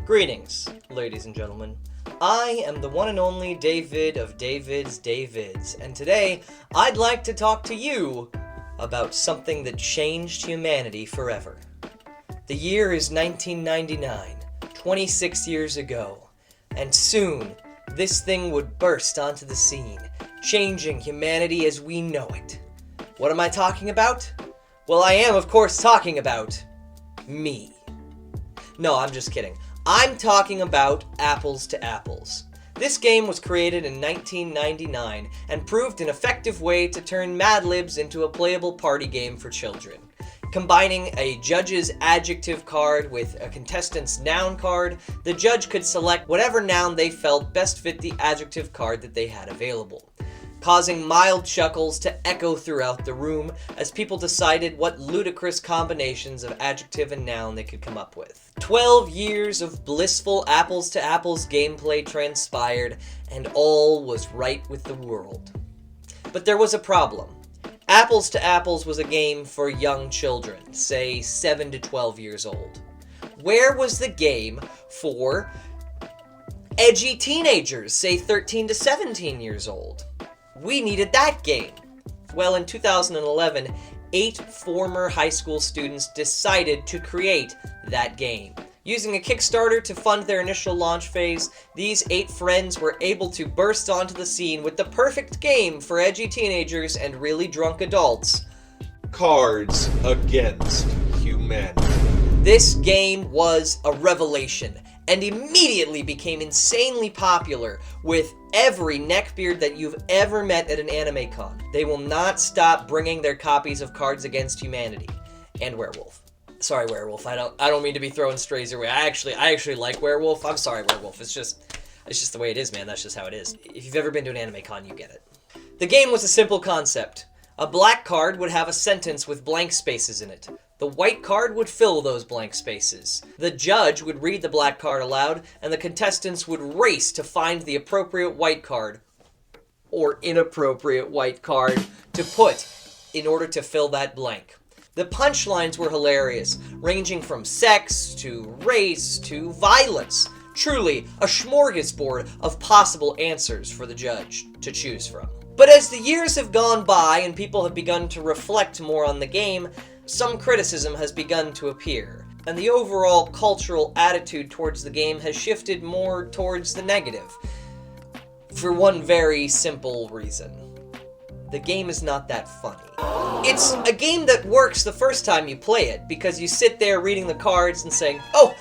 Greetings, ladies and gentlemen. I am the one and only David of David's Davids, and today I'd like to talk to you about something that changed humanity forever. The year is 1999, 26 years ago, and soon this thing would burst onto the scene, changing humanity as we know it. What am I talking about? Well, I am, of course, talking about me. No, I'm just kidding. I'm talking about Apples to Apples. This game was created in 1999 and proved an effective way to turn Mad Libs into a playable party game for children. Combining a judge's adjective card with a contestant's noun card, the judge could select whatever noun they felt best fit the adjective card that they had available, causing mild chuckles to echo throughout the room as people decided what ludicrous combinations of adjective and noun they could come up with. 12 years of blissful Apples to Apples gameplay transpired, and all was right with the world. But there was a problem. Apples to Apples was a game for young children, say 7 to 12 years old. Where was the game for edgy teenagers, say 13 to 17 years old? We needed that game. Well, in 2011, 8 former high school students decided to create that game. Using a Kickstarter to fund their initial launch phase, these 8 friends were able to burst onto the scene with the perfect game for edgy teenagers and really drunk adults: Cards Against Humanity. This game was a revelation, and immediately became insanely popular with every neckbeard that you've ever met at an anime con. They will not stop bringing their copies of Cards Against Humanity and Werewolf. Sorry, Werewolf. I don't mean to be throwing strays your way. I actually like Werewolf. I'm sorry, Werewolf. It's just the way it is, man. That's just how it is. If you've ever been to an anime con, you get it. The game was a simple concept. A black card would have a sentence with blank spaces in it. The white card would fill those blank spaces. The judge would read the black card aloud, and the contestants would race to find the appropriate white card, or inappropriate white card, to put in order to fill that blank. The punchlines were hilarious, ranging from sex, to race, to violence. Truly, a smorgasbord of possible answers for the judge to choose from. But as the years have gone by and people have begun to reflect more on the game, some criticism has begun to appear, and the overall cultural attitude towards the game has shifted more towards the negative. For one very simple reason. The game is not that funny. It's a game that works the first time you play it, because you sit there reading the cards and saying, oh,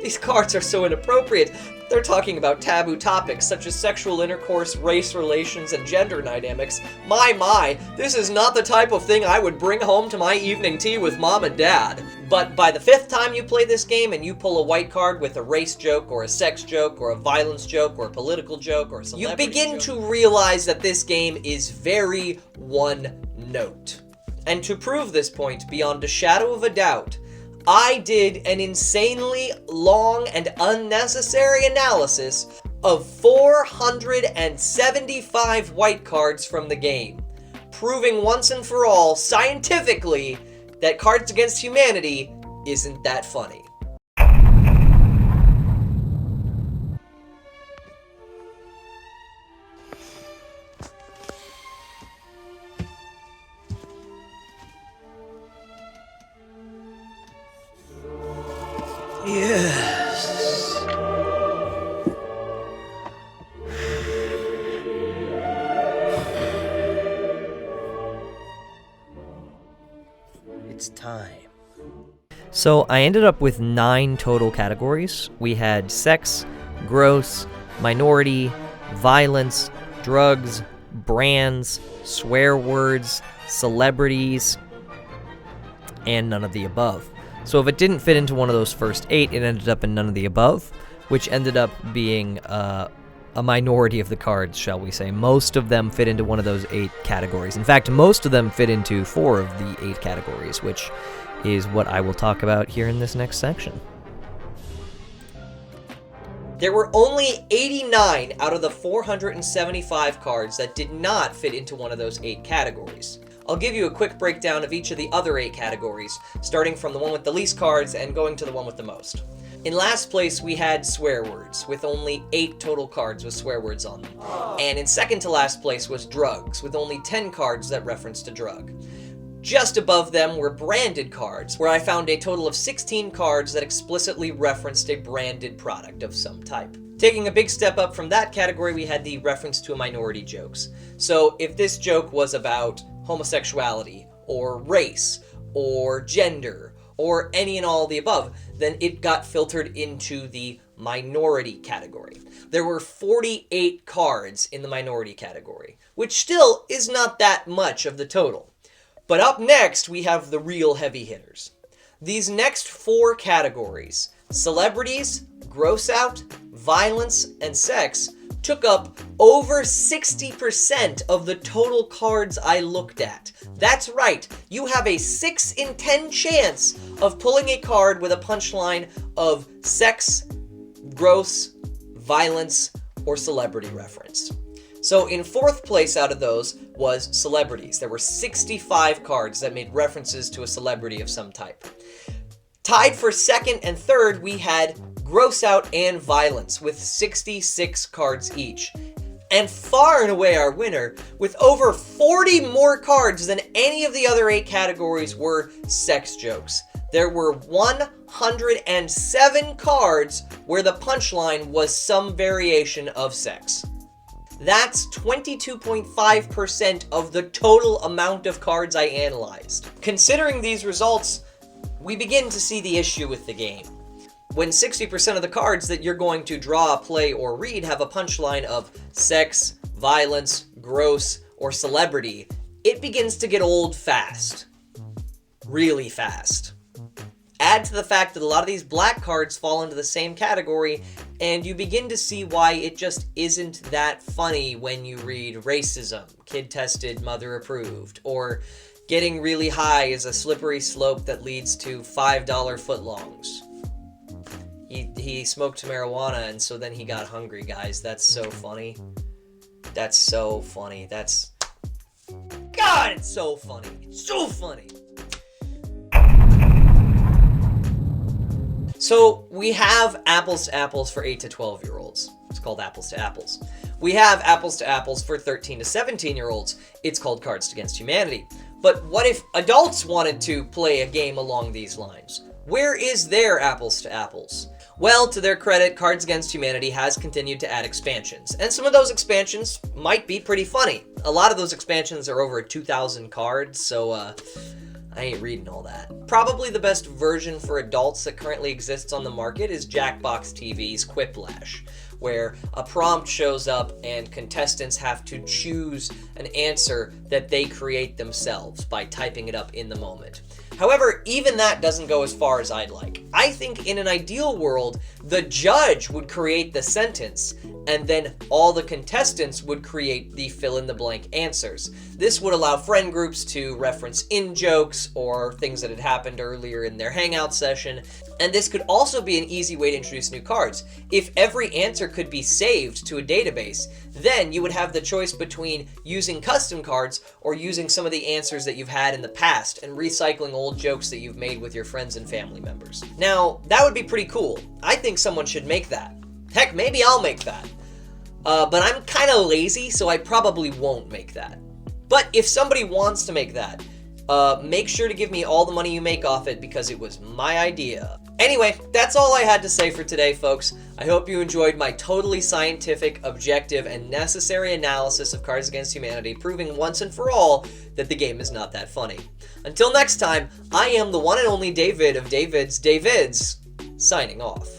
these cards are so inappropriate. They're talking about taboo topics such as sexual intercourse, race relations, and gender dynamics. My, this is not the type of thing I would bring home to my evening tea with mom and dad. But by the 5th time you play this game and you pull a white card with a race joke, or a sex joke, or a violence joke, or a political joke, or a celebrity joke, you begin to realize that this game is very one note. And to prove this point beyond a shadow of a doubt, I did an insanely long and unnecessary analysis of 475 white cards from the game, proving once and for all, scientifically, that Cards Against Humanity isn't that funny. Yes. It's time. So I ended up with 9 total categories. We had sex, gross, minority, violence, drugs, brands, swear words, celebrities, and none of the above. So if it didn't fit into one of those first 8, it ended up in none of the above, which ended up being a minority of the cards, shall we say. Most of them fit into one of those 8 categories. In fact, most of them fit into 4 of the 8 categories, which is what I will talk about here in this next section. There were only 89 out of the 475 cards that did not fit into one of those 8 categories. I'll give you a quick breakdown of each of the other 8 categories, starting from the one with the least cards and going to the one with the most. In last place, we had swear words, with only 8 total cards with swear words on them. And in second to last place was drugs, with only 10 cards that referenced a drug. Just above them were branded cards, where I found a total of 16 cards that explicitly referenced a branded product of some type. Taking a big step up from that category, we had the reference to a minority jokes. So if this joke was about homosexuality, or race, or gender, or any and all of the above, then it got filtered into the minority category. There were 48 cards in the minority category, which still is not that much of the total. But up next, we have the real heavy hitters. These next 4 categories, celebrities, gross out, violence, and sex, took up over 60% of the total cards I looked at. That's right, you have a 6 in 10 chance of pulling a card with a punchline of sex, gross, violence, or celebrity reference. So in 4th place out of those was celebrities. There were 65 cards that made references to a celebrity of some type. Tied for 2nd and 3rd, we had gross out and violence with 66 cards each. And far and away our winner, with over 40 more cards than any of the other 8 categories, were sex jokes. There were 107 cards where the punchline was some variation of sex. That's 22.5% of the total amount of cards I analyzed. Considering these results, we begin to see the issue with the game. When 60% of the cards that you're going to draw, play, or read have a punchline of sex, violence, gross, or celebrity, it begins to get old fast. Really fast. Add to the fact that a lot of these black cards fall into the same category, and you begin to see why it just isn't that funny when you read racism, kid tested, mother approved, or getting really high is a slippery slope that leads to $5 footlongs. He smoked marijuana and so then he got hungry, guys. That's so funny. That's so funny. God, it's so funny. It's so funny. So we have Apples to Apples for 8 to 12-year-olds. It's called Apples to Apples. We have Apples to Apples for 13 to 17-year-olds. It's called Cards Against Humanity. But what if adults wanted to play a game along these lines? Where is their Apples to Apples? Well, to their credit, Cards Against Humanity has continued to add expansions, and some of those expansions might be pretty funny. A lot of those expansions are over 2,000 cards, so I ain't reading all that. Probably the best version for adults that currently exists on the market is Jackbox TV's Quiplash, where a prompt shows up and contestants have to choose an answer that they create themselves by typing it up in the moment. However, even that doesn't go as far as I'd like. I think in an ideal world, the judge would create the sentence, and then all the contestants would create the fill-in-the-blank answers. This would allow friend groups to reference in-jokes or things that had happened earlier in their hangout session, and this could also be an easy way to introduce new cards. If every answer could be saved to a database, then you would have the choice between using custom cards or using some of the answers that you've had in the past and recycling old jokes that you've made with your friends and family members. Now, that would be pretty cool. I think someone should make that. Heck, maybe I'll make that. But I'm kind of lazy, so I probably won't make that. But if somebody wants to make that, make sure to give me all the money you make off it because it was my idea. Anyway, that's all I had to say for today, folks. I hope you enjoyed my totally scientific, objective, and necessary analysis of Cards Against Humanity, proving once and for all that the game is not that funny. Until next time, I am the one and only David of David's, signing off.